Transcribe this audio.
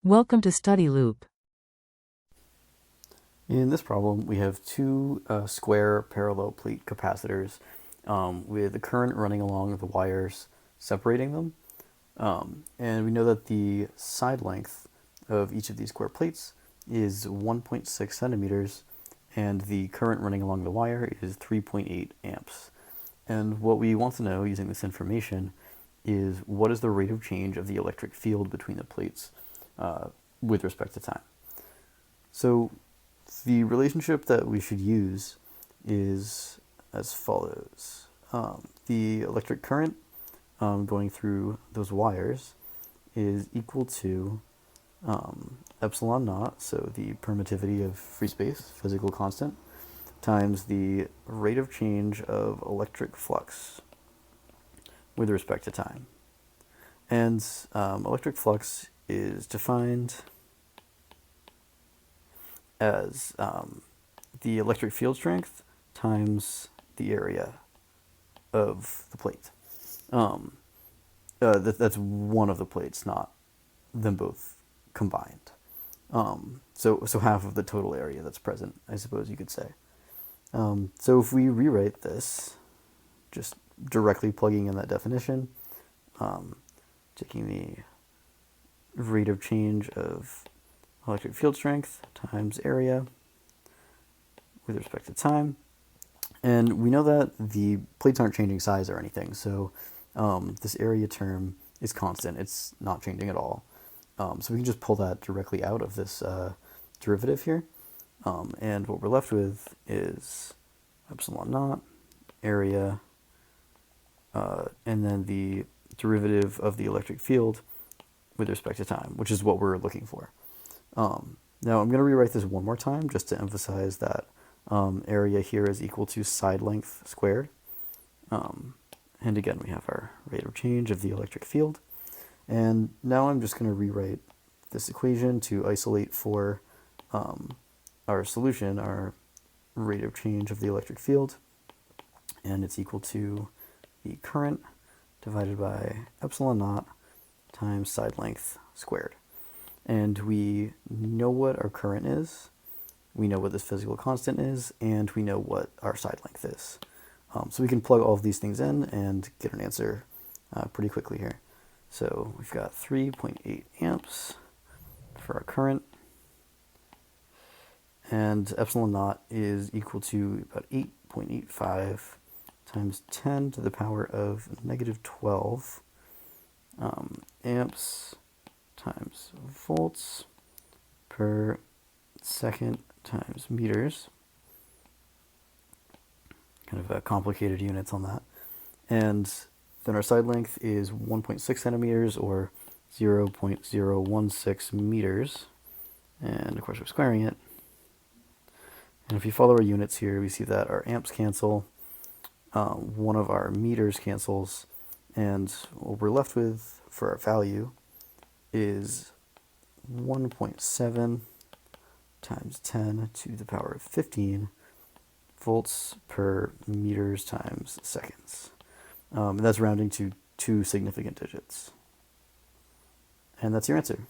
Welcome to Study Loop. In this problem, we have two square parallel plate capacitors with the current running along the wires separating them. And we know that the side length of each of these square plates is 1.6 centimeters, and the current running along the wire is 3.8 amps. And what we want to know using this information is what is the rate of change of the electric field between the plates with respect to time. So the relationship that we should use is as follows. The electric current going through those wires is equal to epsilon naught, so the permittivity of free space, physical constant, times the rate of change of electric flux with respect to time. And electric flux is defined as the electric field strength times the area of the plate. That's one of the plates, not them both combined. So half of the total area that's present, I suppose you could say. So if we rewrite this, just directly plugging in that definition, taking the rate of change of electric field strength times area with respect to time. And we know that the plates aren't changing size or anything, so this area term is constant. It's not changing at all. So we can just pull that directly out of this derivative here. And what we're left with is epsilon naught, area, and then the derivative of the electric field with respect to time, which is what we're looking for. Now I'm going to rewrite this one more time just to emphasize that area here is equal to side length squared. And again, we have our rate of change of the electric field. And now I'm just going to rewrite this equation to isolate for our solution, our rate of change of the electric field. And it's equal to the current divided by epsilon naught times side length squared. And we know what our current is, we know what this physical constant is, and we know what our side length is. So we can plug all of these things in and get an answer pretty quickly here. So we've got 3.8 amps for our current, and epsilon naught is equal to about 8.85 times 10 to the power of negative 12 amps times volts per second times meters. Kind of complicated units on that. And then our side length is 1.6 centimeters or 0.016 meters. And of course we're squaring it. And if you follow our units here, we see that our amps cancel, one of our meters cancels, and what we're left with for our value is 1.7 times 10 to the power of 15 volts per meters times seconds. And that's rounding to two significant digits. And that's your answer.